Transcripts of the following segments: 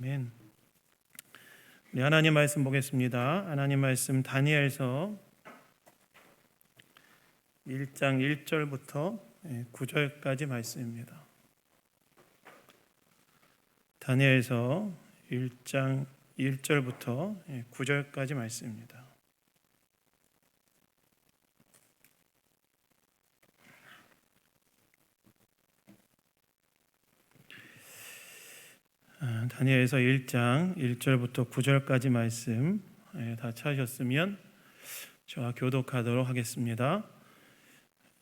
아멘. 네, 하나님 말씀 보겠습니다. 하나님 말씀 다니엘서 1장 1절부터 9절까지 말씀입니다. 다니엘서 1장 1절부터 9절까지 말씀입니다. 다니엘서 1장 1절부터 9절까지 말씀 다 찾으셨으면 저와 교독하도록 하겠습니다.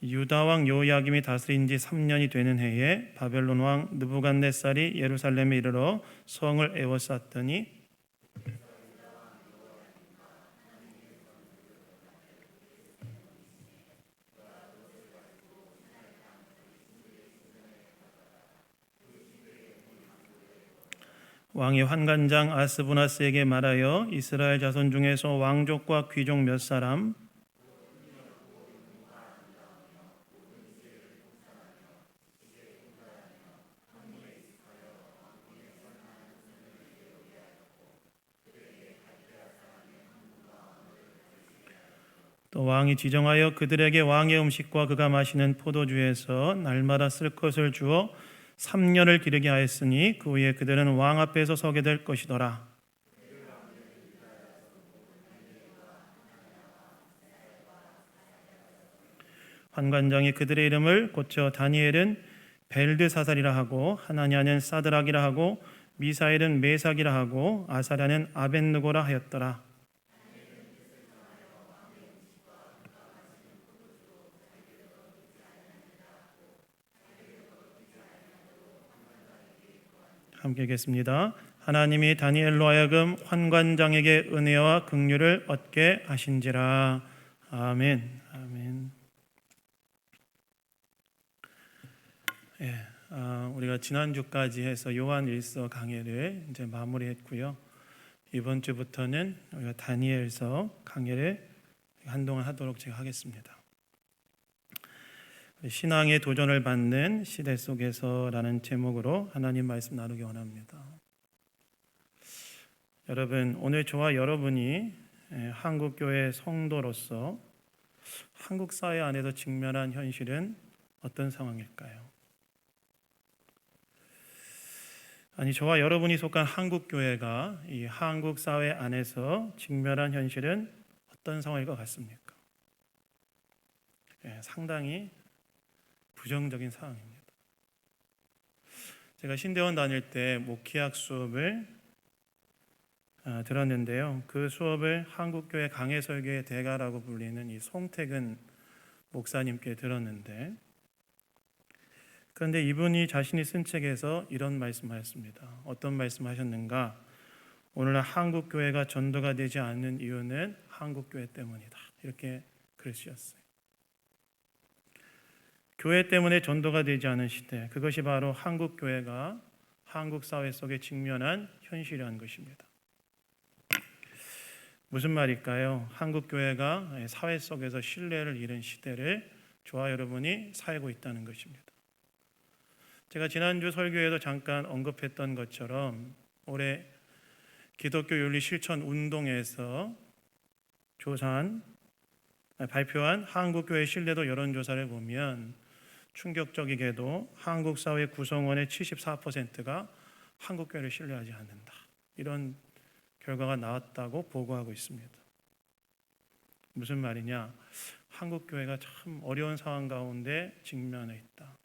유다 왕 여호야김이 다스린 지 3년이 되는 해에 바벨론 왕 느부갓네살이 예루살렘에 이르러 성을 에워쌌더니 왕이 환관장 아스부나스에게 말하여 이스라엘 자손 중에서 왕족과 귀족 몇 사람 또 왕이 지정하여 그들에게 왕의 음식과 그가 마시는 포도주에서 날마다 쓸 것을 주어 3년을 기르게 하였으니 그 후에 그들은 왕 앞에서 서게 될 것이더라. 환관장이 그들의 이름을 고쳐 다니엘은 벨드사살이라 하고 하나냐는 사드락이라 하고 미사엘은 메삭이라 하고 아사랴는 아벳느고라 하였더라. 함께 읽겠습니다. 하나님이 다니엘로 하여금 환관장에게 은혜와 긍휼을 얻게 하신지라. 아멘. 아멘. 우리가 지난주까지 해서 요한일서 강해를 이제 마무리했고요. 이번 주부터는 우리가 다니엘서 강해를 한동안 하도록 제가 하겠습니다. 신앙의 도전을 받는 시대 속에서라는 제목으로 하나님 말씀 나누기 원합니다. 여러분, 오늘 저와 여러분이 한국교회 성도로서 한국 사회 안에서 직면한 현실은 어떤 상황일까요? 아니, 저와 여러분이 속한 한국교회가 이 한국 사회 안에서 직면한 현실은 어떤 상황일 것 같습니까? 상당히 부정적인 상황입니다. 제가 신대원 다닐 때 목회학 수업을 들었는데요. 그 수업을 한국교회 강해설교의 대가라고 불리는 이 송택은 목사님께 들었는데, 그런데 이분이 자신이 쓴 책에서 이런 말씀하셨습니다. 어떤 말씀하셨는가? 오늘날 한국교회가 전도가 되지 않는 이유는 한국교회 때문이다. 이렇게 글을 쓰셨어요. 교회 때문에 전도가 되지 않은 시대, 그것이 바로 한국교회가 한국 사회 속에 직면한 현실이라는 것입니다. 무슨 말일까요? 한국교회가 사회 속에서 신뢰를 잃은 시대를 저와 여러분이 살고 있다는 것입니다. 제가 지난주 설교에도 잠깐 언급했던 것처럼 올해 기독교 윤리 실천 운동에서 발표한 한국교회 신뢰도 여론조사를 보면 충격적이게도 한국 사회 구성원의 74%가 한국교회를 신뢰하지 않는다. 이런 결과가 나왔다고 보고하고 있습니다. 무슨 말이냐? 한국교회가 참 어려운 상황 가운데 직면해 있다.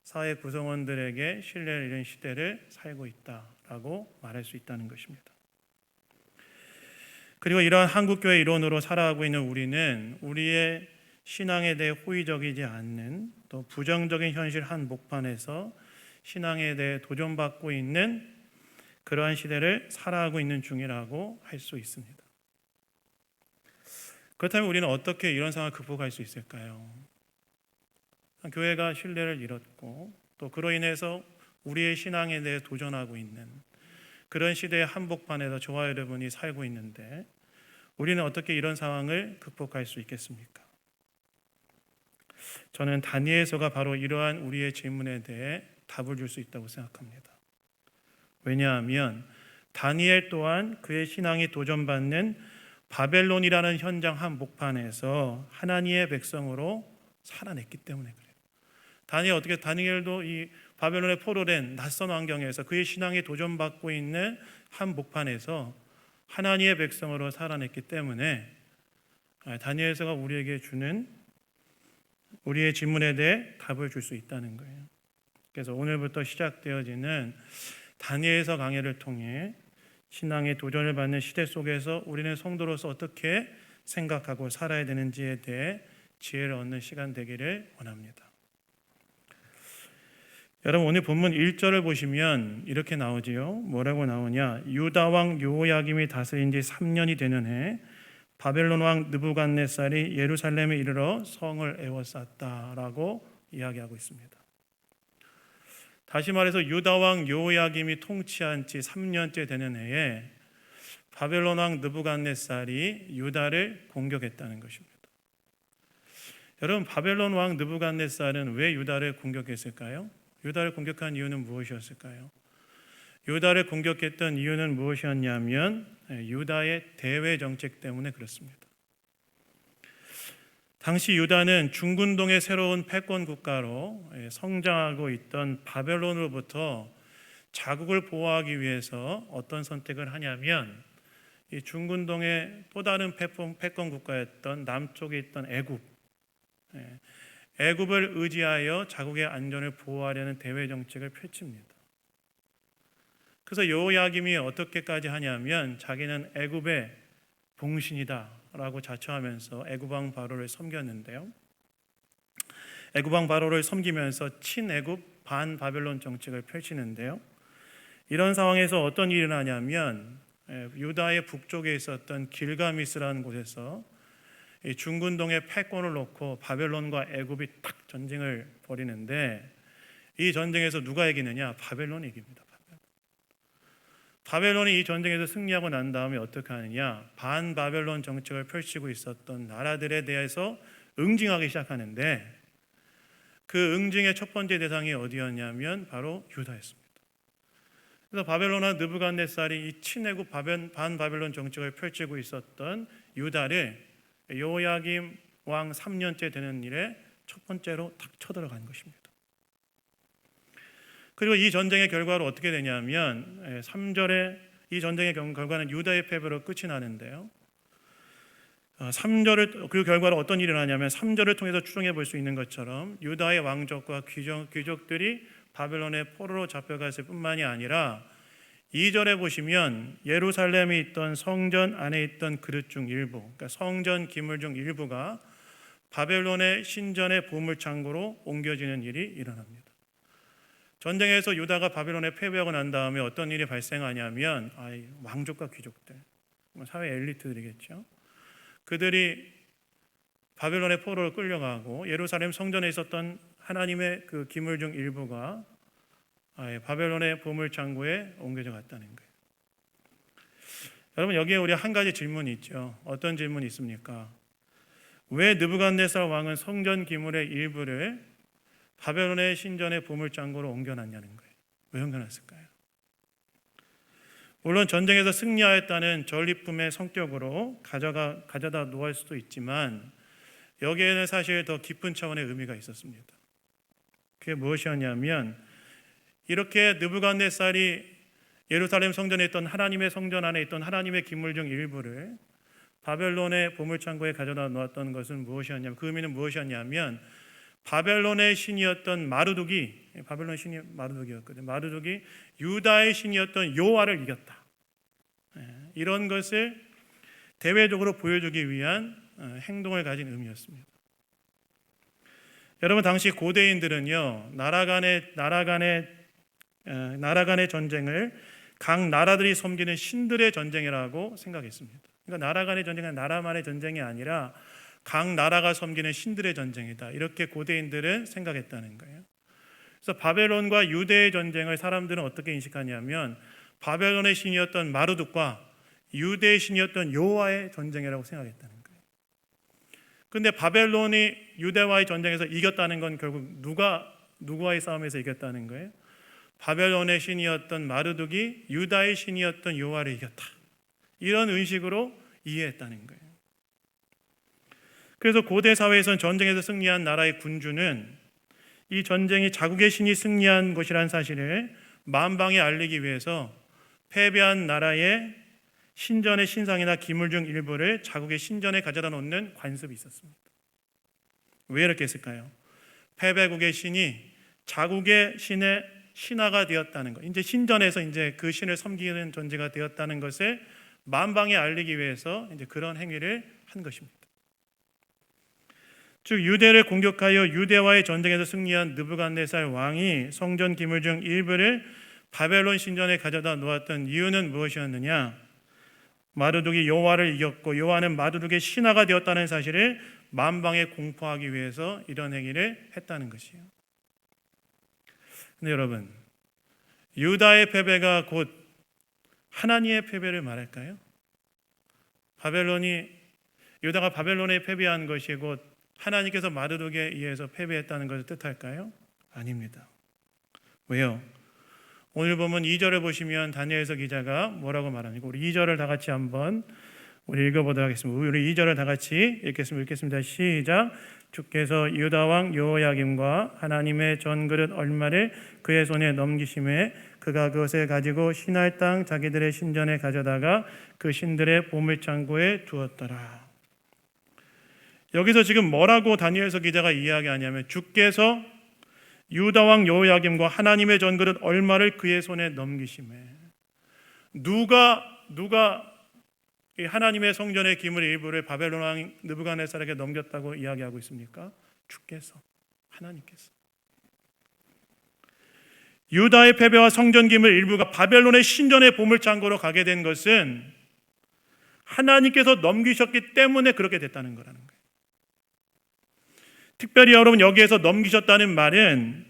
사회 구성원들에게 신뢰를 잃은 시대를 살고 있다라고 말할 수 있다는 것입니다. 그리고 이러한 한국교회 일원으로 살아가고 있는 우리는 우리의 신앙에 대해 호의적이지 않는 또 부정적인 현실 한복판에서 신앙에 대해 도전받고 있는 그러한 시대를 살아가고 있는 중이라고 할 수 있습니다. 그렇다면 우리는 어떻게 이런 상황을 극복할 수 있을까요? 교회가 신뢰를 잃었고 또 그로 인해서 우리의 신앙에 대해 도전하고 있는 그런 시대의 한복판에서 저와 여러분이 살고 있는데 우리는 어떻게 이런 상황을 극복할 수 있겠습니까? 저는 다니엘서가 바로 이러한 우리의 질문에 대해 답을 줄 수 있다고 생각합니다. 왜냐하면 다니엘 또한 그의 신앙이 도전받는 바벨론이라는 현장 한복판에서 하나님의 백성으로 살아냈기 때문에 그래요. 다니엘도 이 바벨론의 포로된 낯선 환경에서 그의 신앙이 도전받고 있는 한복판에서 하나님의 백성으로 살아냈기 때문에 다니엘서가 우리에게 주는 우리의 질문에 대해 답을 줄 수 있다는 거예요. 그래서 오늘부터 시작되어지는 다니엘서 강해를 통해 신앙의 도전을 받는 시대 속에서 우리는 성도로서 어떻게 생각하고 살아야 되는지에 대해 지혜를 얻는 시간 되기를 원합니다. 여러분, 오늘 본문 1절을 보시면 이렇게 나오지요. 뭐라고 나오냐? 유다 왕 여호야김이 다스린 지 3년이 되는 해 바벨론 왕 느부갓네살이 예루살렘에 이르러 성을 에워쌌다라고 이야기하고 있습니다. 다시 말해서 유다 왕 여호야김이 통치한 지 3년째 되는 해에 바벨론 왕 느부갓네살이 유다를 공격했다는 것입니다. 여러분, 바벨론 왕 느부갓네살은 왜 유다를 공격했을까요? 유다를 공격한 이유는 무엇이었을까요? 유다를 공격했던 이유는 무엇이었냐면 유다의 대외 정책 때문에 그렇습니다. 당시 유다는 중근동의 새로운 패권 국가로 성장하고 있던 바벨론으로부터 자국을 보호하기 위해서 어떤 선택을 하냐면 이 중근동의 또 다른 패권 국가였던 남쪽에 있던 애굽을 의지하여 자국의 안전을 보호하려는 대외 정책을 펼칩니다. 그래서 여호야김이 어떻게까지 하냐면 자기는 애굽의 봉신이다라고 자처하면서 애굽 왕 바로를 섬겼는데요. 애굽 왕 바로를 섬기면서 친애굽 반바벨론 정책을 펼치는데요. 이런 상황에서 어떤 일이 일어나냐면 유다의 북쪽에 있었던 길가미스라는 곳에서 중근동의 패권을 놓고 바벨론과 애굽이 딱 전쟁을 벌이는데 이 전쟁에서 누가 이기느냐? 바벨론이 이깁니다. 바벨론이 이 전쟁에서 승리하고 난 다음에 어떻게 하느냐? 반바벨론 정책을 펼치고 있었던 나라들에 대해서 응징하기 시작하는데 그 응징의 첫 번째 대상이 어디였냐면 바로 유다였습니다. 그래서 바벨론과 느부갓네살이 이 친애굽 반바벨론 정책을 펼치고 있었던 유다를 여호야김 왕 3년째 되는 일에 첫 번째로 딱 쳐들어간 것입니다. 그리고 이 전쟁의 결과로 어떻게 되냐면 3절에 이 전쟁의 결과는 유다의 패배로 끝이 나는데요. 3절을 그 결과로 어떤 일이 일어나냐면 3절을 통해서 추정해 볼 수 있는 것처럼 유다의 왕족과 귀족들이 바벨론의 포로로 잡혀갔을 뿐만이 아니라 2절에 보시면 예루살렘에 있던 성전 안에 있던 그릇 중 일부, 그러니까 성전 기물 중 일부가 바벨론의 신전의 보물창고로 옮겨지는 일이 일어납니다. 전쟁에서 유다가 바벨론에 패배하고 난 다음에 어떤 일이 발생하냐면 왕족과 귀족들, 사회 엘리트들이겠죠. 그들이 바벨론의 포로로 끌려가고 예루살렘 성전에 있었던 하나님의 그 기물 중 일부가 바벨론의 보물창고에 옮겨져 갔다는 거예요. 여러분, 여기에 우리 한 가지 질문이 있죠. 어떤 질문이 있습니까? 왜 느부갓네살 왕은 성전 기물의 일부를 바벨론의 신전의 보물창고로 옮겨놨냐는 거예요. 왜 옮겨놨을까요? 물론 전쟁에서 승리하였다는 전리품의 성격으로 가져다 놓을 수도 있지만 여기에는 사실 더 깊은 차원의 의미가 있었습니다. 그게 무엇이었냐면 이렇게 느부갓네살이 예루살렘 성전에 있던 하나님의 성전 안에 있던 하나님의 기물 중 일부를 바벨론의 보물창고에 가져다 놓았던 것은 무엇이었냐면 그 의미는 무엇이었냐면 바벨론의 신이었던 마르둑이 바벨론 신이 마르둑이었거든요. 마르둑이 유다의 신이었던 여호와를 이겼다. 이런 것을 대외적으로 보여주기 위한 행동을 가진 의미였습니다. 여러분, 당시 고대인들은요 나라 간의 전쟁을 각 나라들이 섬기는 신들의 전쟁이라고 생각했습니다. 그러니까 나라 간의 전쟁은 나라만의 전쟁이 아니라 각 나라가 섬기는 신들의 전쟁이다. 이렇게 고대인들은 생각했다는 거예요. 그래서 바벨론과 유대의 전쟁을 사람들은 어떻게 인식하냐면 바벨론의 신이었던 마르둑과 유대의 신이었던 여호와의 전쟁이라고 생각했다는 거예요. 그런데 바벨론이 유대와의 전쟁에서 이겼다는 건 결국 누구와의 싸움에서 이겼다는 거예요? 바벨론의 신이었던 마르둑이 유다의 신이었던 여호와를 이겼다. 이런 의식으로 이해했다는 거예요. 그래서 고대 사회에서는 전쟁에서 승리한 나라의 군주는 이 전쟁이 자국의 신이 승리한 것이라는 사실을 만방에 알리기 위해서 패배한 나라의 신전의 신상이나 기물 중 일부를 자국의 신전에 가져다 놓는 관습이 있었습니다. 왜 이렇게 했을까요? 패배국의 신이 자국의 신의 신하가 되었다는 것, 이제 신전에서 이제 그 신을 섬기는 존재가 되었다는 것을 만방에 알리기 위해서 이제 그런 행위를 한 것입니다. 즉 유대를 공격하여 유대와의 전쟁에서 승리한 느부갓네살 왕이 성전 기물 중 일부를 바벨론 신전에 가져다 놓았던 이유는 무엇이었느냐? 마르둑이 여호와를 이겼고 여호와는 마르둑의 신하가 되었다는 사실을 만방에 공포하기 위해서 이런 행위를 했다는 것이에요. 근데 여러분, 유다의 패배가 곧 하나님의 패배를 말할까요? 유다가 바벨론에 패배한 것이 곧 하나님께서 마르둑에 의해서 패배했다는 것을 뜻할까요? 아닙니다. 왜요? 오늘 보면 2절을 보시면 다니엘서 기자가 뭐라고 말하니까 우리 2절을 다 같이 한번 우리 읽어보도록 하겠습니다. 우리 2절을 다 같이 읽겠습니다. 시작. 주께서 유다 왕 여호야김과 하나님의 전그릇 얼마를 그의 손에 넘기심에 그가 그것을 가지고 신할 땅 자기들의 신전에 가져다가 그 신들의 보물창고에 두었더라. 여기서 지금 뭐라고 다니엘서 기자가 이야기하냐면 주께서 유다 왕 여호야김과 하나님의 전그릇 얼마를 그의 손에 넘기심에 누가 이 하나님의 성전의 기물의 일부를 바벨론 왕 느부갓네살에게 넘겼다고 이야기하고 있습니까? 주께서, 하나님께서. 유다의 패배와 성전 기물 일부가 바벨론의 신전의 보물창고로 가게 된 것은 하나님께서 넘기셨기 때문에 그렇게 됐다는 거라는 거예요. 특별히 여러분 여기에서 넘기셨다는 말은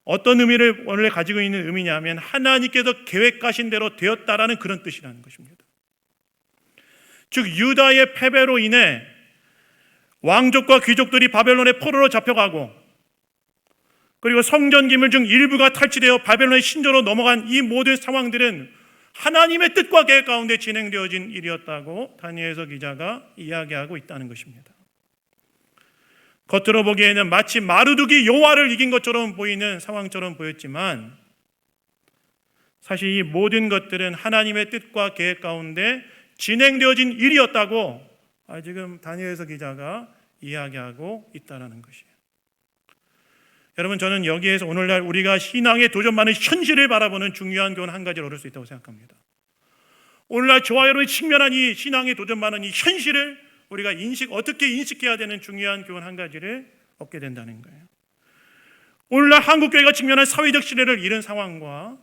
어떤 의미를 원래 가지고 있는 의미냐면 하나님께서 계획하신 대로 되었다라는 그런 뜻이라는 것입니다. 즉 유다의 패배로 인해 왕족과 귀족들이 바벨론의 포로로 잡혀가고 그리고 성전 기물 중 일부가 탈취되어 바벨론의 신전으로 넘어간 이 모든 상황들은 하나님의 뜻과 계획 가운데 진행되어진 일이었다고 다니엘서 기자가 이야기하고 있다는 것입니다. 겉으로 보기에는 마치 마르둑이 여호와를 이긴 것처럼 보이는 상황처럼 보였지만 사실 이 모든 것들은 하나님의 뜻과 계획 가운데 진행되어진 일이었다고 지금 다니엘서 기자가 이야기하고 있다는 것이에요. 여러분 저는 여기에서 오늘날 우리가 신앙에 도전받는 현실을 바라보는 중요한 교훈 한 가지를 얻을 수 있다고 생각합니다. 오늘날 저와 여러분이 직면한 이 신앙에 도전받는 이 현실을 우리가 어떻게 인식해야 되는 중요한 교훈 한 가지를 얻게 된다는 거예요. 오늘날 한국교회가 직면한 사회적 시대를 잃은 상황과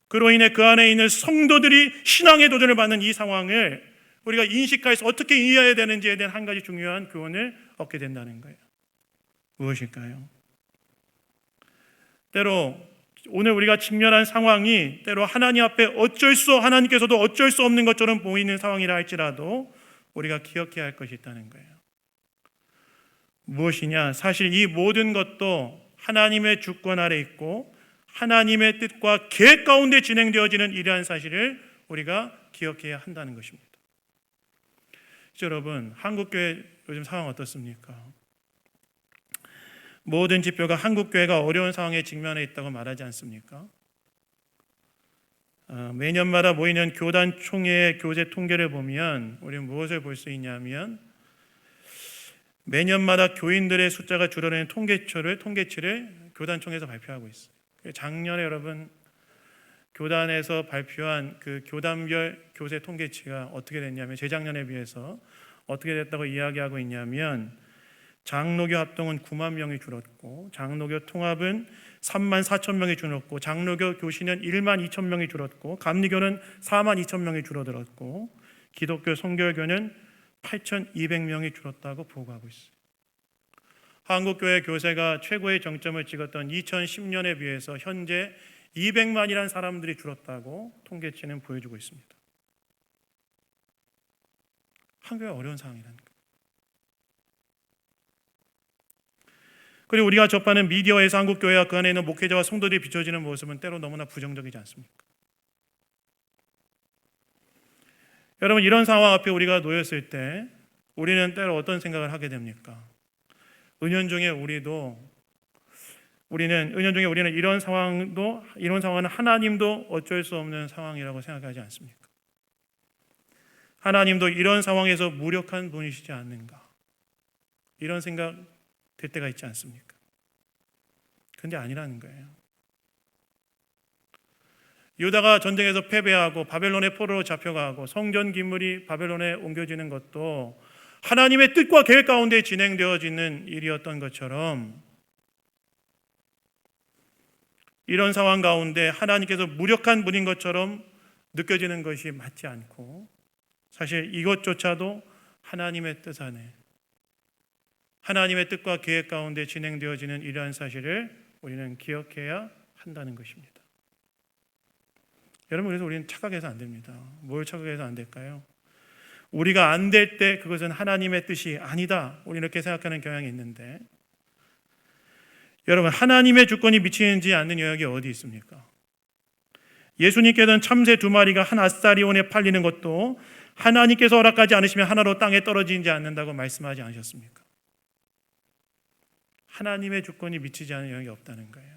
그로 인해 그 안에 있는 성도들이 신앙의 도전을 받는 이 상황을 우리가 인식해서 어떻게 이해해야 되는지에 대한 한 가지 중요한 교훈을 얻게 된다는 거예요. 무엇일까요? 때로 오늘 우리가 직면한 상황이 때로 하나님 앞에 하나님께서도 어쩔 수 없는 것처럼 보이는 상황이라 할지라도 우리가 기억해야 할 것이 있다는 거예요. 무엇이냐? 사실 이 모든 것도 하나님의 주권 아래 있고 하나님의 뜻과 계획 가운데 진행되어지는 이러한 사실을 우리가 기억해야 한다는 것입니다. 여러분, 한국교회 요즘 상황 어떻습니까? 모든 지표가 한국교회가 어려운 상황에 직면해 있다고 말하지 않습니까? 매년마다 모이는 교단 총회의 교재 통계를 보면 우리는 무엇을 볼 수 있냐면 매년마다 교인들의 숫자가 줄어드는 통계치를 교단 총회에서 발표하고 있어요. 작년에 여러분 교단에서 발표한 그 교단별 교세 통계치가 어떻게 됐냐면 재작년에 비해서 어떻게 됐다고 이야기하고 있냐면 장로교 합동은 9만 명이 줄었고 장로교 통합은 3만 4천 명이 줄었고 장로교 교신은 1만 2천 명이 줄었고 감리교는 4만 2천 명이 줄어들었고 기독교 성결교는 8,200명이 줄었다고 보고하고 있어요. 한국교회 교세가 최고의 정점을 찍었던 2010년에 비해서 현재 200만이라는 사람들이 줄었다고 통계치는 보여주고 있습니다. 한국교회가 어려운 상황이라는 거예요. 그리고 우리가 접하는 미디어에서 한국교회와 그 안에 있는 목회자와 성도들이 비춰지는 모습은 때로 너무나 부정적이지 않습니까? 여러분, 이런 상황 앞에 우리가 놓였을 때 우리는 때로 어떤 생각을 하게 됩니까? 은연중에 우리는 이런 상황은 하나님도 어쩔 수 없는 상황이라고 생각하지 않습니까? 하나님도 이런 상황에서 무력한 분이시지 않는가? 이런 생각 들 때가 있지 않습니까? 그런데 아니라는 거예요. 유다가 전쟁에서 패배하고 바벨론의 포로로 잡혀가고 성전 기물이 바벨론에 옮겨지는 것도 하나님의 뜻과 계획 가운데 진행되어지는 일이었던 것처럼 이런 상황 가운데 하나님께서 무력한 분인 것처럼 느껴지는 것이 맞지 않고 사실 이것조차도 하나님의 뜻 안에 하나님의 뜻과 계획 가운데 진행되어지는 이러한 사실을 우리는 기억해야 한다는 것입니다. 여러분, 그래서 우리는 착각해서 안 됩니다. 뭘 착각해서 안 될까요? 우리가 안 될 때 그것은 하나님의 뜻이 아니다, 우리 이렇게 생각하는 경향이 있는데, 여러분, 하나님의 주권이 미치지 않는 영역이 어디 있습니까? 예수님께서는 참새 2마리가 한 아사리온에 팔리는 것도 하나님께서 허락하지 않으시면 하나로 땅에 떨어지지 않는다고 말씀하지 않으셨습니까? 하나님의 주권이 미치지 않는 영역이 없다는 거예요.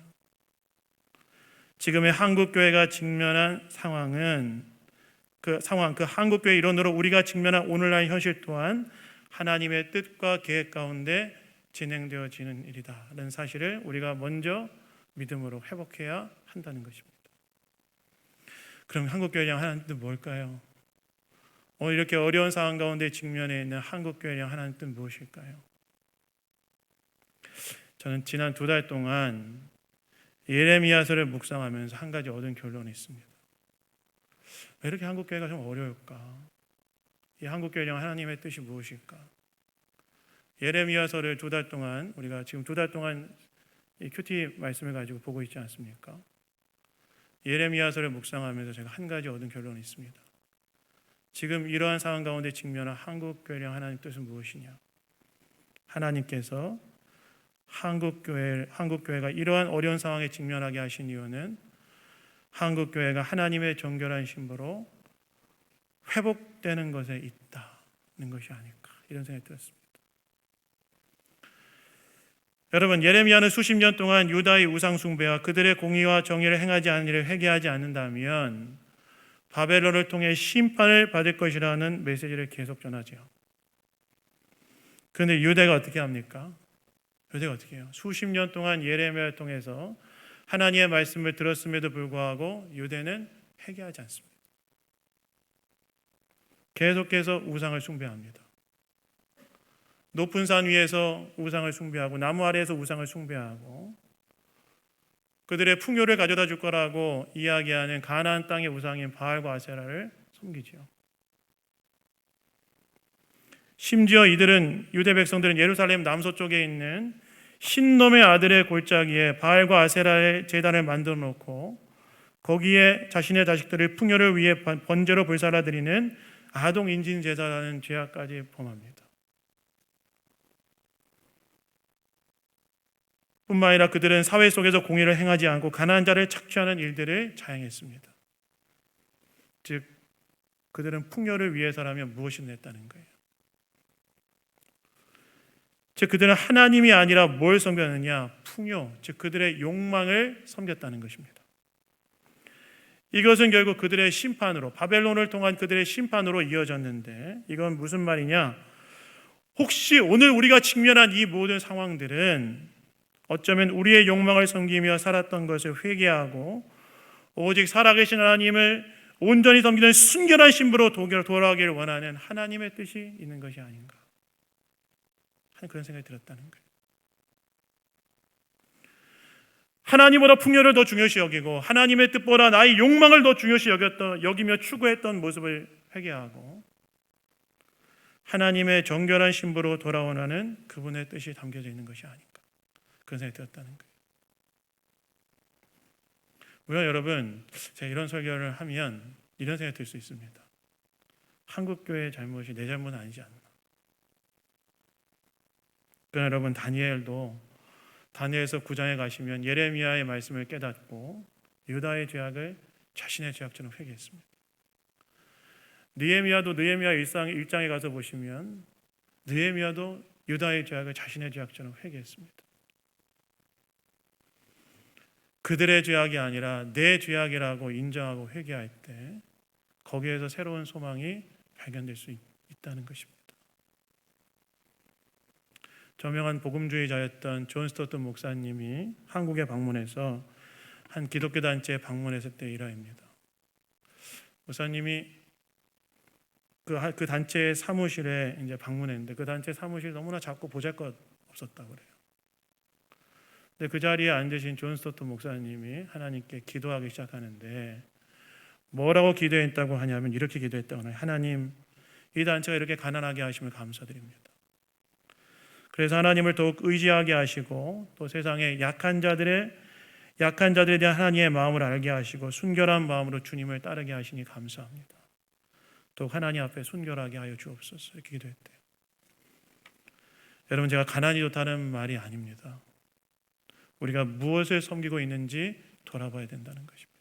지금의 한국교회가 직면한 상황은 그 한국교회 일원으로 우리가 직면한 오늘날 현실 또한 하나님의 뜻과 계획 가운데 진행되어지는 일이다라는 사실을 우리가 먼저 믿음으로 회복해야 한다는 것입니다. 그럼 한국교회랑 하나님 뜻 뭘까요? 오늘 이렇게 어려운 상황 가운데 직면해 있는 한국교회랑 하나님 뜻 무엇일까요? 저는 지난 2달 동안 예레미야서를 묵상하면서 한 가지 얻은 결론이 있습니다. 왜 이렇게 한국교회가 좀 어려울까? 이 한국교회랑 하나님의 뜻이 무엇일까? 예레미야서를 2달 동안 우리가 지금 2달 동안 이 큐티 말씀을 가지고 보고 있지 않습니까? 예레미야서를 묵상하면서 제가 한 가지 얻은 결론이 있습니다. 지금 이러한 상황 가운데 직면한 한국교회랑 하나님 뜻은 무엇이냐? 하나님께서 한국교회가 이러한 어려운 상황에 직면하게 하신 이유는 한국교회가 하나님의 정결한 신부로 회복되는 것에 있다는 것이 아닐까, 이런 생각이 들었습니다. 여러분, 예레미야는 수십 년 동안 유다의 우상 숭배와 그들의 공의와 정의를 행하지 않은 일을 회개하지 않는다면 바벨론을 통해 심판을 받을 것이라는 메시지를 계속 전하죠. 그런데 유다가 어떻게 합니까? 유다가 어떻게 해요? 수십 년 동안 예레미야를 통해서 하나님의 말씀을 들었음에도 불구하고 유다는 회개하지 않습니다. 계속해서 우상을 숭배합니다. 높은 산 위에서 우상을 숭배하고 나무 아래에서 우상을 숭배하고 그들의 풍요를 가져다 줄 거라고 이야기하는 가나안 땅의 우상인 바알과 아세라를 섬기죠. 심지어 유대 백성들은 예루살렘 남서쪽에 있는 신놈의 아들의 골짜기에 바알과 아세라의 제단을 만들어 놓고 거기에 자신의 자식들을 풍요를 위해 번제로 불살라 드리는 아동 인진 제사라는 죄악까지 범합니다. 뿐만 아니라 그들은 사회 속에서 공의를 행하지 않고 가난한 자를 착취하는 일들을 자행했습니다. 즉 그들은 풍요를 위해서라면 무엇이든 했다는 거예요. 즉 그들은 하나님이 아니라 뭘 섬겼느냐? 풍요, 즉 그들의 욕망을 섬겼다는 것입니다. 이것은 결국 그들의 심판으로, 바벨론을 통한 그들의 심판으로 이어졌는데, 이건 무슨 말이냐? 혹시 오늘 우리가 직면한 이 모든 상황들은 어쩌면 우리의 욕망을 섬기며 살았던 것을 회개하고 오직 살아계신 하나님을 온전히 섬기는 순결한 신부로 돌아가기를 원하는 하나님의 뜻이 있는 것이 아닌가 하는 그런 생각이 들었다는 거예요. 하나님보다 풍요를 더 중요시 여기고 하나님의 뜻보다 나의 욕망을 더 중요시 여기며 추구했던 모습을 회개하고 하나님의 정결한 신부로 돌아오라는 그분의 뜻이 담겨져 있는 것이 아닌가, 그런 생각이 들었다는 거예요. 물론 여러분, 제가 이런 설교를 하면 이런 생각이 들 수 있습니다. 한국교회의 잘못이 내 잘못은 아니지 않나. 그러나 여러분, 다니엘도 다니엘서 9장에 가시면 예레미야의 말씀을 깨닫고 유다의 죄악을 자신의 죄악처럼 회개했습니다. 느헤미야도 느헤미야 1장에 가서 보시면 느헤미야도 유다의 죄악을 자신의 죄악처럼 회개했습니다. 그들의 죄악이 아니라 내 죄악이라고 인정하고 회개할 때 거기에서 새로운 소망이 발견될 수 있다는 것입니다. 저명한 복음주의자였던 존 스토튼 목사님이 한국에 방문해서 한 기독교 단체에 방문했을 때 일화입니다. 목사님이 그 단체의 사무실에 이제 방문했는데 그 단체 사무실이 너무나 작고 보잘것없었다고 그래요. 근데 그 자리에 앉으신 존 스토튼 목사님이 하나님께 기도하기 시작하는데 뭐라고 기도했다고 하냐면 이렇게 기도했다고 하나요. 하나님, 이 단체가 이렇게 가난하게 하심을 감사드립니다. 그래서 하나님을 더욱 의지하게 하시고 또 세상의 약한 자들에 대한 하나님의 마음을 알게 하시고 순결한 마음으로 주님을 따르게 하시니 감사합니다. 더욱 하나님 앞에 순결하게 하여 주옵소서. 이렇게 기도했대요. 여러분, 제가 가난이 좋다는 말이 아닙니다. 우리가 무엇을 섬기고 있는지 돌아봐야 된다는 것입니다.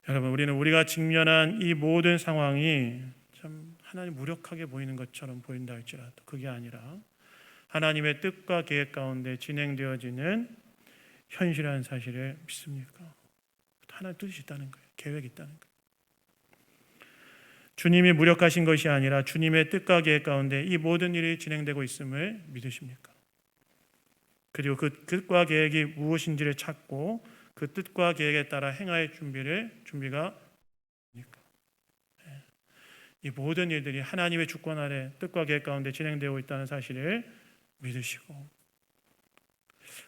여러분, 우리가 직면한 이 모든 상황이 참 하나님 무력하게 보이는 것처럼 보인다 할지라도 그게 아니라 하나님의 뜻과 계획 가운데 진행되어지는 현실한 사실을 믿습니까? 하나님 뜻이 있다는 거예요. 계획이 있다는 거예요. 주님이 무력하신 것이 아니라 주님의 뜻과 계획 가운데 이 모든 일이 진행되고 있음을 믿으십니까? 그리고 그 뜻과 계획이 무엇인지를 찾고 그 뜻과 계획에 따라 행할 준비가 됩니까? 이 모든 일들이 하나님의 주권 아래 뜻과 계획 가운데 진행되고 있다는 사실을 믿으시고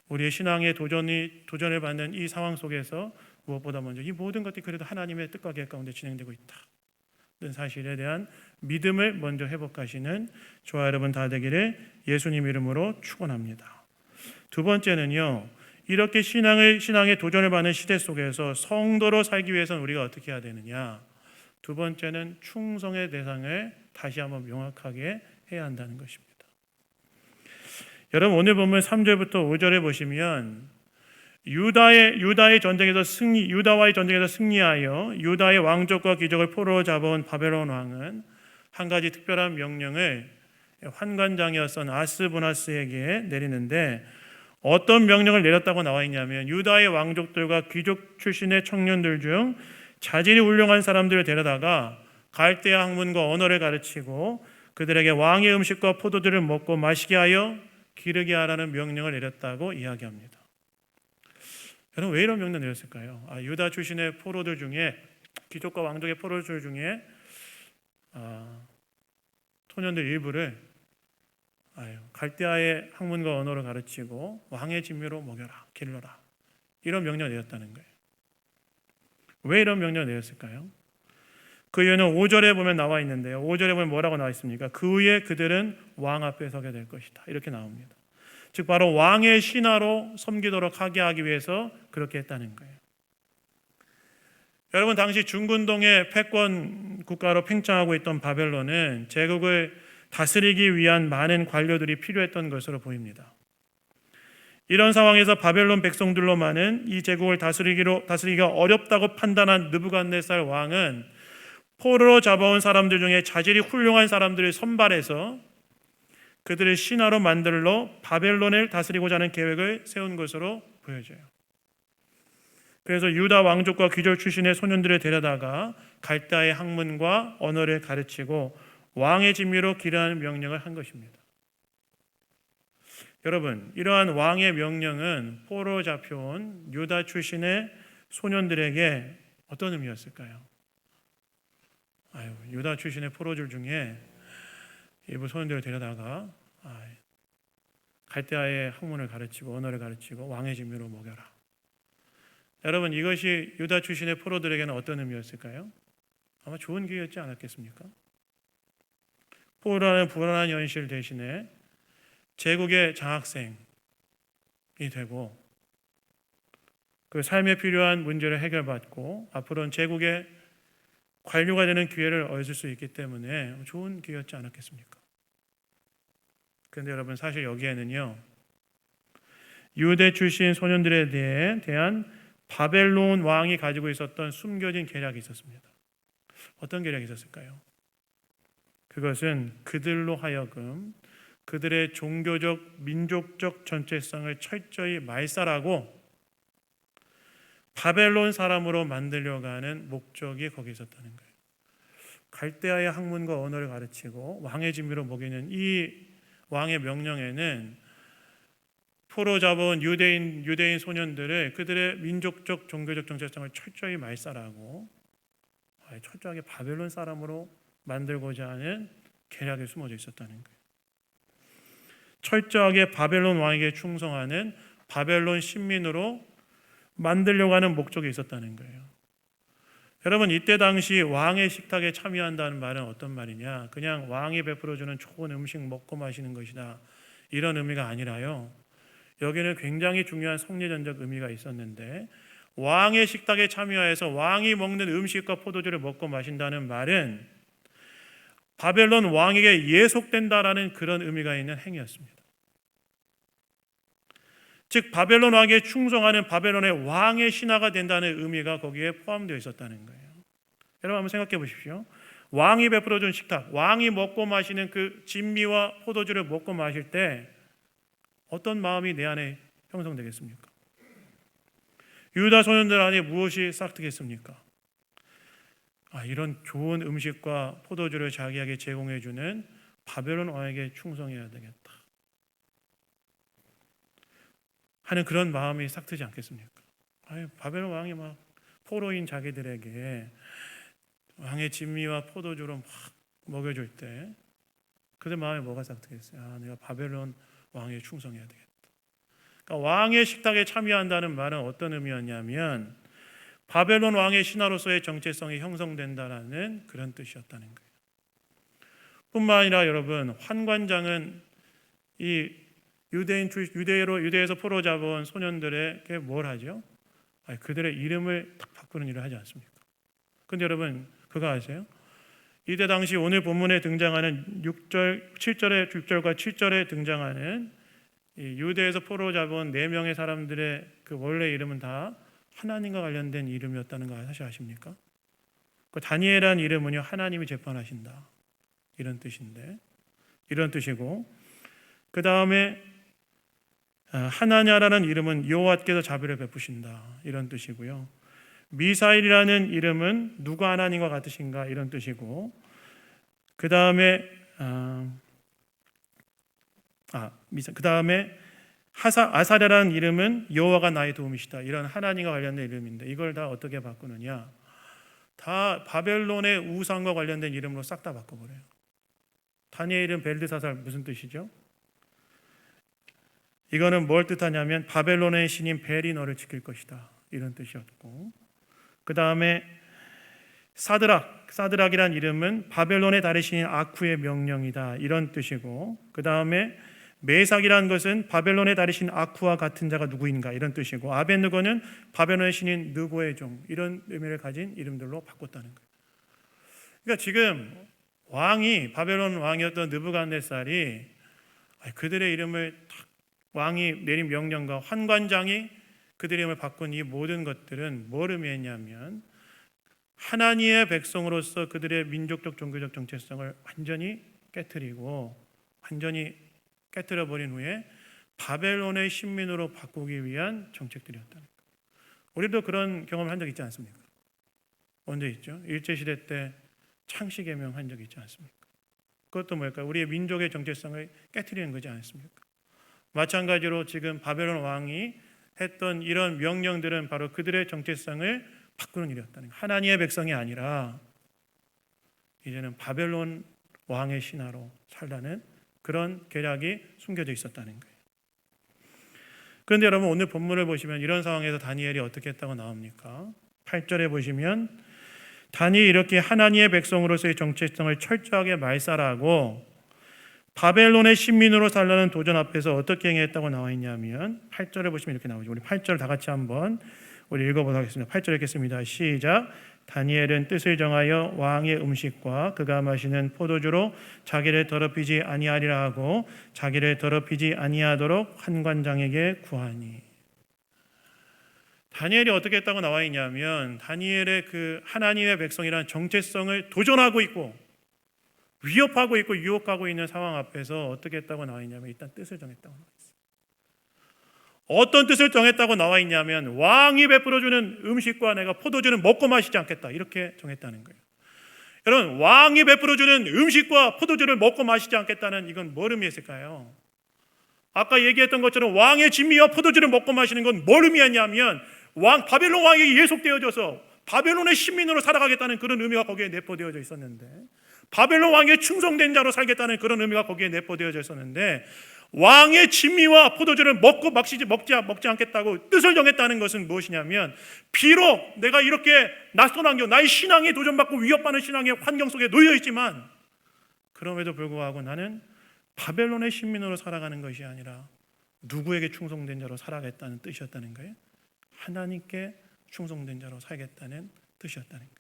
우리의 신앙의 도전을 받는 이 상황 속에서 무엇보다 먼저 이 모든 것들이 그래도 하나님의 뜻과 계획 가운데 진행되고 있다는 사실에 대한 믿음을 먼저 회복하시는 저와 여러분 다 되기를 예수님 이름으로 축원합니다. 두 번째는요, 이렇게 신앙의 도전을 받는 시대 속에서 성도로 살기 위해서는 우리가 어떻게 해야 되느냐? 두 번째는 충성의 대상을 다시 한번 명확하게 해야 한다는 것입니다. 여러분, 오늘 본문 3절부터 5절에 보시면 유다와의 전쟁에서 승리하여 유다의 왕족과 귀족을 포로로 잡아온 바벨론 왕은 한 가지 특별한 명령을 환관장이었던 아스부나스에게 내리는데 어떤 명령을 내렸다고 나와 있냐면 유다의 왕족들과 귀족 출신의 청년들 중 자질이 훌륭한 사람들을 데려다가 갈대아 학문과 언어를 가르치고 그들에게 왕의 음식과 포도주를 먹고 마시게 하여 기르게 하라는 명령을 내렸다고 이야기합니다. 여러분, 왜 이런 명령을 내렸을까요? 유다 출신의 포로들 중에 귀족과 왕족의 포로들 중에 소년들 일부를 갈대아의 학문과 언어를 가르치고 왕의 진미로 먹여라, 길러라, 이런 명령을 내렸다는 거예요. 왜 이런 명령을 내렸을까요? 그 이유는 5절에 보면 나와 있는데요. 5절에 보면 뭐라고 나와 있습니까? 그 후에 그들은 왕 앞에 서게 될 것이다, 이렇게 나옵니다. 즉 바로 왕의 신하로 섬기도록 하기 위해서 그렇게 했다는 거예요. 여러분, 당시 중근동의 패권 국가로 팽창하고 있던 바벨론은 제국을 다스리기 위한 많은 관료들이 필요했던 것으로 보입니다. 이런 상황에서 바벨론 백성들로만은 이 제국을 다스리기가 어렵다고 판단한 느부갓네살 왕은 포로로 잡아온 사람들 중에 자질이 훌륭한 사람들을 선발해서 그들을 신하로 만들러 바벨론을 다스리고자 하는 계획을 세운 것으로 보여져요. 그래서 유다 왕족과 귀족 출신의 소년들을 데려다가 갈대아의 학문과 언어를 가르치고 왕의 진미로 기르는 명령을 한 것입니다. 여러분, 이러한 왕의 명령은 포로로 잡혀온 유다 출신의 소년들에게 어떤 의미였을까요? 유다 출신의 포로들 중에 일부 소년들을 데려다가 갈대아의 학문을 가르치고 언어를 가르치고 왕의 진미로 먹여라. 여러분, 이것이 유다 출신의 포로들에게는 어떤 의미였을까요? 아마 좋은 기회였지 않았겠습니까? 포로라는 불안한 현실 대신에 제국의 장학생이 되고 그 삶에 필요한 문제를 해결받고 앞으로는 제국의 관료가 되는 기회를 얻을 수 있기 때문에 좋은 기회였지 않았겠습니까? 그런데 여러분, 사실 여기에는요 유대 출신 소년들에 대한 바벨론 왕이 가지고 있었던 숨겨진 계략이 있었습니다. 어떤 계략이 있었을까요? 그것은 그들로 하여금 그들의 종교적, 민족적 전체성을 철저히 말살하고 바벨론 사람으로 만들려고 하는 목적이 거기 있었다는 거예요. 갈대아의 학문과 언어를 가르치고 왕의 진미로 먹이는 이 왕의 명령에는 포로 잡아온 유대인 소년들을 그들의 민족적, 종교적 정체성을 철저히 말살하고 철저하게 바벨론 사람으로 만들고자 하는 계략이 숨어져 있었다는 거예요. 철저하게 바벨론 왕에게 충성하는 바벨론 신민으로 만들려고 하는 목적이 있었다는 거예요. 여러분, 이때 당시 왕의 식탁에 참여한다는 말은 어떤 말이냐? 그냥 왕이 베풀어주는 좋은 음식 먹고 마시는 것이다, 이런 의미가 아니라요, 여기는 굉장히 중요한 성리전적 의미가 있었는데, 왕의 식탁에 참여해서 왕이 먹는 음식과 포도주를 먹고 마신다는 말은 바벨론 왕에게 예속된다라는 그런 의미가 있는 행위였습니다. 즉 바벨론 왕에게 충성하는 바벨론의 왕의 신하가 된다는 의미가 거기에 포함되어 있었다는 거예요. 여러분 한번 생각해 보십시오. 왕이 베풀어준 식탁, 왕이 먹고 마시는 그 진미와 포도주를 먹고 마실 때 어떤 마음이 내 안에 형성되겠습니까? 유다 소년들 안에 무엇이 싹트겠습니까? 이런 좋은 음식과 포도주를 자기에게 제공해주는 바벨론 왕에게 충성해야 되겠다 하는 그런 마음이 싹트지 않겠습니까? 바벨론 왕이 막 포로인 자기들에게 왕의 진미와 포도주로 막 먹여줄 때 그들 마음에 뭐가 싹트겠어요? 내가 바벨론 왕에 충성해야 되겠다. 그러니까 왕의 식탁에 참여한다는 말은 어떤 의미였냐면 바벨론 왕의 신하로서의 정체성이 형성된다라는 그런 뜻이었다는 거예요. 뿐만 아니라 여러분, 환관장은 이 유대에서 포로 잡아온 소년들에게 뭘 하죠? 그들의 이름을 딱 바꾸는 일을 하지 않습니까? 그런데 여러분 그거 아세요? 이때 당시 오늘 본문에 등장하는 6절과 7절에 등장하는 이 유대에서 포로 잡아온 4명의 사람들의 그 원래 이름은 다 하나님과 관련된 이름이었다는 거 사실 아십니까? 그 다니엘이라는 이름은요, 하나님이 재판하신다, 이런 뜻인데, 이런 뜻이고, 그 다음에 하나냐라는 이름은 여호와께서 자비를 베푸신다, 이런 뜻이고요. 미사일이라는 이름은 누가 하나님과 같으신가, 이런 뜻이고, 그 다음에 아사랴라는 이름은 여호와가 나의 도움이시다, 이런 하나님과 관련된 이름인데, 이걸 다 어떻게 바꾸느냐? 다 바벨론의 우상과 관련된 이름으로 싹 다 바꿔버려요. 다니엘 이름 벨드사살 무슨 뜻이죠? 이거는 뭘 뜻하냐면 바벨론의 신인 벨이 너를 지킬 것이다, 이런 뜻이었고, 그 다음에 사드락이란 이름은 바벨론의 달의 신인 아쿠의 명령이다, 이런 뜻이고, 그 다음에 메삭이라는 것은 바벨론의 달의 신인 아쿠와 같은 자가 누구인가, 이런 뜻이고, 아벤느고는 바벨론의 신인 느고의 종, 이런 의미를 가진 이름들로 바꿨다는 거예요. 그러니까 지금 바벨론 왕이었던 느부갓네살이 그들의 이름을 왕이 내린 명령과 환관장이 그들의 이름을 바꾼 이 모든 것들은 뭘 의미했냐면 하나님의 백성으로서 그들의 민족적 종교적 정체성을 완전히 깨트려버린 후에 바벨론의 신민으로 바꾸기 위한 정책들이었다는 거예요. 우리도 그런 경험을 한 적 있지 않습니까? 언제 있죠? 일제시대 때 창씨개명 한 적이 있지 않습니까? 그것도 뭘까요? 우리의 민족의 정체성을 깨트리는 거지 않습니까? 마찬가지로 지금 바벨론 왕이 했던 이런 명령들은 바로 그들의 정체성을 바꾸는 일이었다는 거예요. 하나님의 백성이 아니라 이제는 바벨론 왕의 신하로 살라는 그런 계략이 숨겨져 있었다는 거예요. 그런데 여러분 오늘 본문을 보시면 이런 상황에서 다니엘이 어떻게 했다고 나옵니까? 8절에 보시면 다니엘이 이렇게 하나님의 백성으로서의 정체성을 철저하게 말살하고 바벨론의 신민으로 살라는 도전 앞에서 어떻게 행했다고 나와 있냐면 8절에 보시면 이렇게 나오죠. 우리 8절 다 같이 한번 우리 읽어보도록 하겠습니다. 8절 읽겠습니다. 시작. 다니엘은 뜻을 정하여 왕의 음식과 그가 마시는 포도주로 자기를 더럽히지 아니하리라 하고 자기를 더럽히지 아니하도록 환관장에게 구하니. 다니엘이 어떻게 했다고 나와 있냐면 다니엘의 그 하나님의 백성이라는 정체성을 도전하고 있고 위협하고 있고 유혹하고 있는 상황 앞에서 어떻게 했다고 나와 있냐면 일단 뜻을 정했다고 나와 있어요. 어떤 뜻을 정했다고 나와 있냐면 왕이 베풀어주는 음식과 내가 포도주는 먹고 마시지 않겠다, 이렇게 정했다는 거예요. 여러분, 왕이 베풀어주는 음식과 포도주를 먹고 마시지 않겠다는 이건 뭘 의미했을까요? 아까 얘기했던 것처럼 왕의 진미와 포도주를 먹고 마시는 건 뭘 의미하냐면 바벨론 왕에게 예속되어져서 바벨론의 신민으로 살아가겠다는 그런 의미가 거기에 내포되어져 있었는데, 바벨론 왕의 충성된 자로 살겠다는 그런 의미가 거기에 내포되어져 있었는데, 왕의 진미와 포도주를 먹지 않겠다고 뜻을 정했다는 것은 무엇이냐면, 비록 내가 이렇게 낯선 환경, 나의 신앙이 도전받고 위협받는 신앙의 환경 속에 놓여 있지만 그럼에도 불구하고 나는 바벨론의 신민으로 살아가는 것이 아니라 누구에게 충성된 자로 살아가겠다는 뜻이었다는 거예요. 하나님께 충성된 자로 살겠다는 뜻이었다는 거예요.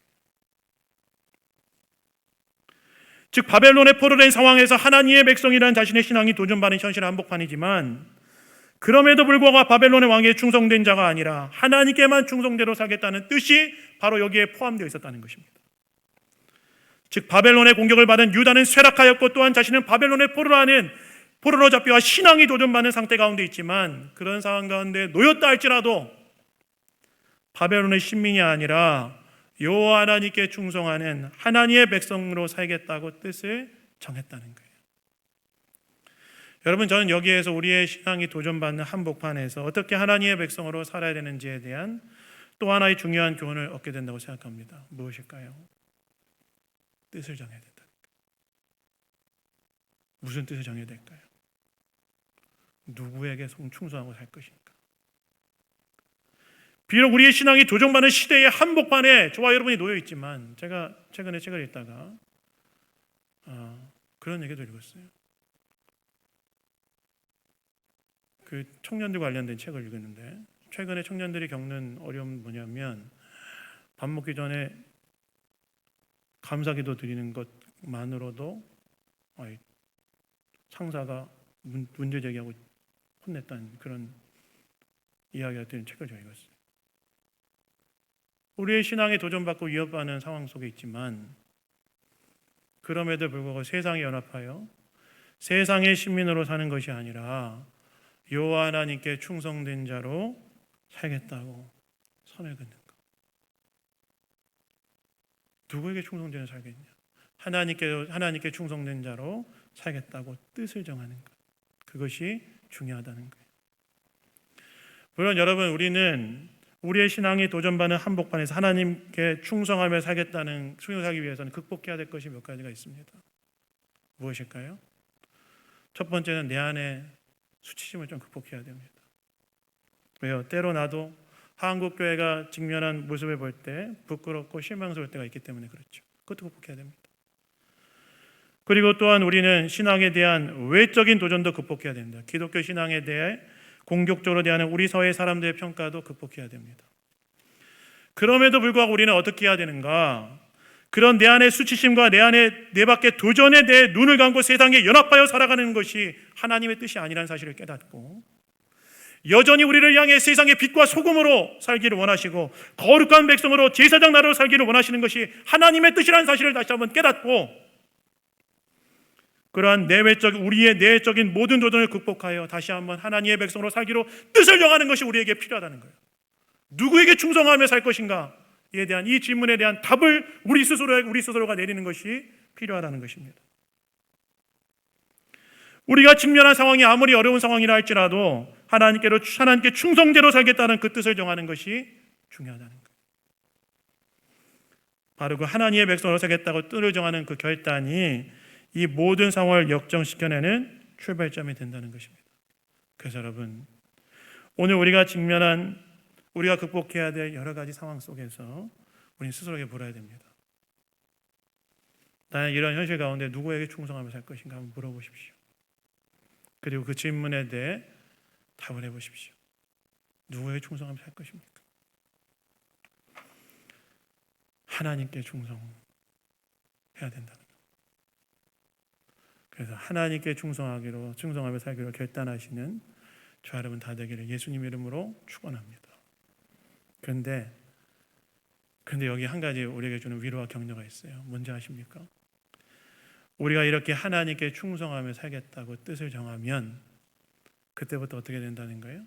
즉 바벨론에 포로된 상황에서 하나님의 백성이라는 자신의 신앙이 도전받는 현실 한복판이지만, 그럼에도 불구하고 바벨론의 왕에 충성된 자가 아니라 하나님께만 충성대로 살겠다는 뜻이 바로 여기에 포함되어 있었다는 것입니다. 즉 바벨론의 공격을 받은 유다는 쇠락하였고 또한 자신은 바벨론의 포로로 잡혀와 신앙이 도전받는 상태 가운데 있지만, 그런 상황 가운데 놓였다 할지라도 바벨론의 신민이 아니라 여호와 하나님께 충성하는 하나님의 백성으로 살겠다고 뜻을 정했다는 거예요. 여러분, 저는 여기에서 우리의 신앙이 도전받는 한복판에서 어떻게 하나님의 백성으로 살아야 되는지에 대한 또 하나의 중요한 교훈을 얻게 된다고 생각합니다. 무엇일까요? 뜻을 정해야 된다. 무슨 뜻을 정해야 될까요? 누구에게 충성하고 살 것인가? 비록 우리의 신앙이 도전받는 시대의 한복판에 저와 여러분이 놓여 있지만, 제가 최근에 책을 읽다가 그런 얘기도 읽었어요. 그 청년들 관련된 책을 읽었는데, 최근에 청년들이 겪는 어려움은 뭐냐면 밥 먹기 전에 감사기도 드리는 것만으로도 상사가 문제 제기하고 혼냈다는 그런 이야기가 되는 책을 제가 읽었어요. 우리의 신앙에 도전받고 위협받는 상황 속에 있지만, 그럼에도 불구하고 세상에 연합하여 세상의 신민으로 사는 것이 아니라 여호와 하나님께 충성된 자로 살겠다고 선을 긋는 것. 누구에게 충성된 자로 살겠냐? 하나님께 충성된 자로 살겠다고 뜻을 정하는 것. 그것이 중요하다는 거예요. 물론 여러분, 우리는 우리의 신앙이 도전받는 한복판에서 하나님께 충성하며 살기 위해서는 극복해야 될 것이 몇 가지가 있습니다. 무엇일까요? 첫 번째는 내 안에 수치심을 좀 극복해야 됩니다. 왜요? 때로 나도 한국교회가 직면한 모습을 볼 때 부끄럽고 실망스러울 때가 있기 때문에 그렇죠. 그것도 극복해야 됩니다. 그리고 또한 우리는 신앙에 대한 외적인 도전도 극복해야 됩니다. 기독교 신앙에 대해 공격적으로 대하는 우리 사회 사람들의 평가도 극복해야 됩니다. 그럼에도 불구하고 우리는 어떻게 해야 되는가? 그런 내 안의 수치심과 내 밖의 도전에 대해 눈을 감고 세상에 연합하여 살아가는 것이 하나님의 뜻이 아니라는 사실을 깨닫고, 여전히 우리를 향해 세상의 빛과 소금으로 살기를 원하시고 거룩한 백성으로 제사장 나라로 살기를 원하시는 것이 하나님의 뜻이라는 사실을 다시 한번 깨닫고, 그러한 우리의 내적인 모든 도전을 극복하여 다시 한번 하나님의 백성으로 살기로 뜻을 정하는 것이 우리에게 필요하다는 거예요. 누구에게 충성하며 살 것인가에 대한 이 질문에 대한 답을 우리 스스로가 내리는 것이 필요하다는 것입니다. 우리가 직면한 상황이 아무리 어려운 상황이라 할지라도 하나님께 충성대로 살겠다는 그 뜻을 정하는 것이 중요하다는 거예요. 바로 그 하나님의 백성으로 살겠다고 뜻을 정하는 그 결단이 이 모든 상황을 역정시켜내는 출발점이 된다는 것입니다. 그래서 여러분, 오늘 우리가 극복해야 될 여러 가지 상황 속에서 우리는 스스로에게 물어야 됩니다. 나는 이런 현실 가운데 누구에게 충성하며 살 것인가 한번 물어보십시오. 그리고 그 질문에 대해 답을 해보십시오. 누구에게 충성하며 살 것입니까? 하나님께 충성해야 된다는 거예요. 그래서 하나님께 충성하며 살기로 결단하시는 저 여러분 다 되기를 예수님 이름으로 축원합니다. 그런데 여기 한 가지 우리에게 주는 위로와 격려가 있어요. 뭔지 아십니까? 우리가 이렇게 하나님께 충성하며 살겠다고 뜻을 정하면 그때부터 어떻게 된다는 거예요?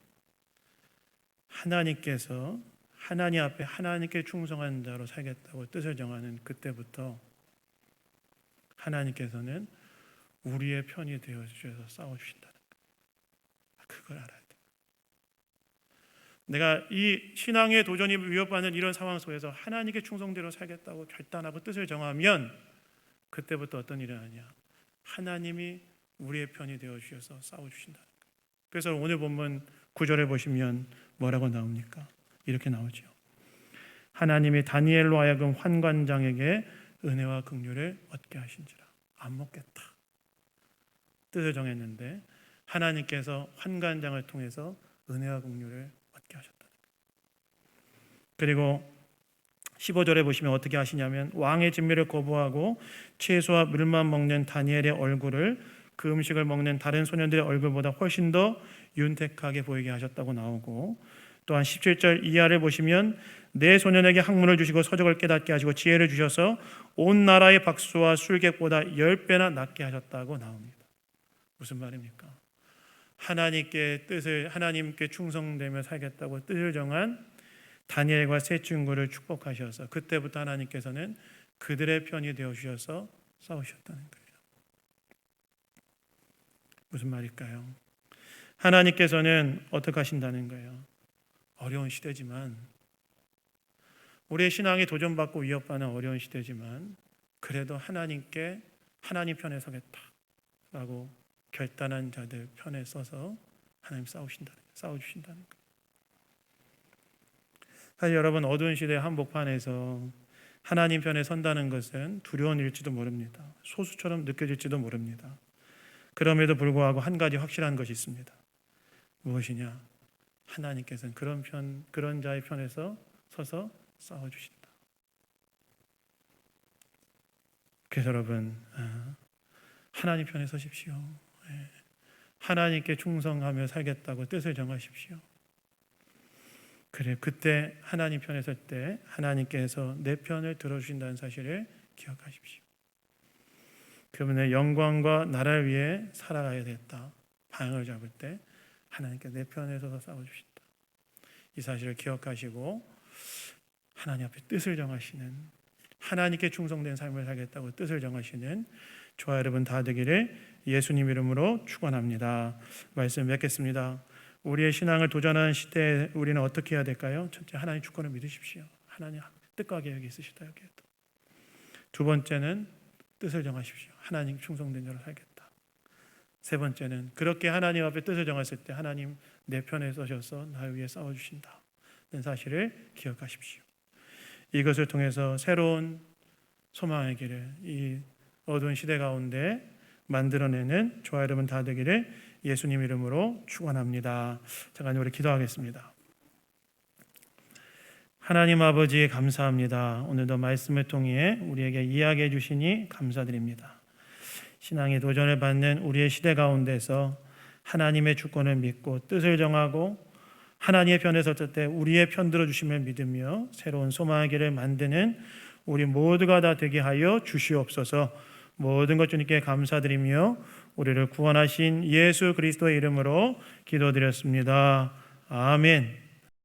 하나님께서 하나님 앞에 하나님께 충성한 자로 살겠다고 뜻을 정하는 그때부터 하나님께서는 우리의 편이 되어 주셔서 싸워주신다는 거예요. 그걸 알아야 돼요. 내가 이 신앙의 도전이 위협받는 이런 상황 속에서 하나님께 충성대로 살겠다고 결단하고 뜻을 정하면 그때부터 어떤 일이 일어나냐? 하나님이 우리의 편이 되어 주셔서 싸워주신다는 거예요. 그래서 오늘 본문 9절에 보시면 뭐라고 나옵니까? 이렇게 나오죠. 하나님이 다니엘로 하여금 환관장에게 은혜와 긍휼을 얻게 하신지라. 안 먹겠다. 뜻을 정했는데 하나님께서 환관장을 통해서 은혜와 긍휼을 얻게 하셨다는 거예요. 그리고 15절에 보시면 어떻게 하시냐면 왕의 진미를 거부하고 채소와 물만 먹는 다니엘의 얼굴을 그 음식을 먹는 다른 소년들의 얼굴보다 훨씬 더 윤택하게 보이게 하셨다고 나오고, 또한 17절 이하를 보시면 내 소년에게 학문을 주시고 서적을 깨닫게 하시고 지혜를 주셔서 온 나라의 박수와 술객보다 10배나 낫게 하셨다고 나옵니다. 무슨 말입니까? 하나님께 충성되며 살겠다고 뜻을 정한 다니엘과 세 친구를 축복하셔서 그때부터 하나님께서는 그들의 편이 되어 주셔서 싸우셨다는 거예요. 무슨 말일까요? 하나님께서는 어떻게 하신다는 거예요? 어려운 시대지만, 우리의 신앙이 도전받고 위협받는 어려운 시대지만 그래도 하나님 편에 서겠다라고 결단한 자들 편에 서서 하나님 싸워주신다는 거예요. 사실 여러분, 어두운 시대 한복판에서 하나님 편에 선다는 것은 두려운 일지도 모릅니다. 소수처럼 느껴질지도 모릅니다. 그럼에도 불구하고 한 가지 확실한 것이 있습니다. 무엇이냐? 하나님께서는 그런 자의 편에서 서서 싸워주신다. 그래서 여러분, 하나님 편에 서십시오. 하나님께 충성하며 살겠다고 뜻을 정하십시오. 그래, 그때 하나님 편에 설 때 하나님께서 내 편을 들어주신다는 사실을 기억하십시오. 그분의 영광과 나라를 위해 살아가야 됐다. 방향을 잡을 때 하나님께 내 편에 서서 싸워주신다. 이 사실을 기억하시고 하나님 앞에 뜻을 정하시는, 하나님께 충성된 삶을 살겠다고 뜻을 정하시는 저와 여러분 다 되기를 예수님 이름으로 축원합니다. 말씀 맺겠습니다. 우리의 신앙을 도전하는 시대에 우리는 어떻게 해야 될까요? 첫째, 하나님 주권을 믿으십시오. 하나님 뜻과 계획이 있으시다. 여기에도. 두 번째는 뜻을 정하십시오. 하나님 충성된 자로 살겠다. 세 번째는 그렇게 하나님 앞에 뜻을 정했을 때 하나님 내 편에 서셔서 나를 위해 싸워주신다는 사실을 기억하십시오. 이것을 통해서 새로운 소망의 길을 이 어두운 시대 가운데 만들어내는 저와 여러분 다 되기를 예수님 이름으로 축원합니다. 잠깐 우리 기도하겠습니다. 하나님 아버지 감사합니다. 오늘도 말씀을 통해 우리에게 이야기해 주시니 감사드립니다. 신앙의 도전을 받는 우리의 시대 가운데서 하나님의 주권을 믿고 뜻을 정하고 하나님의 편에 섰을 때 우리의 편 들어주심을 믿으며 새로운 소망의 길을 만드는 우리 모두가 다 되게 하여 주시옵소서. 모든 것 주님께 감사드리며 우리를 구원하신 예수 그리스도의 이름으로 기도드렸습니다. 아멘.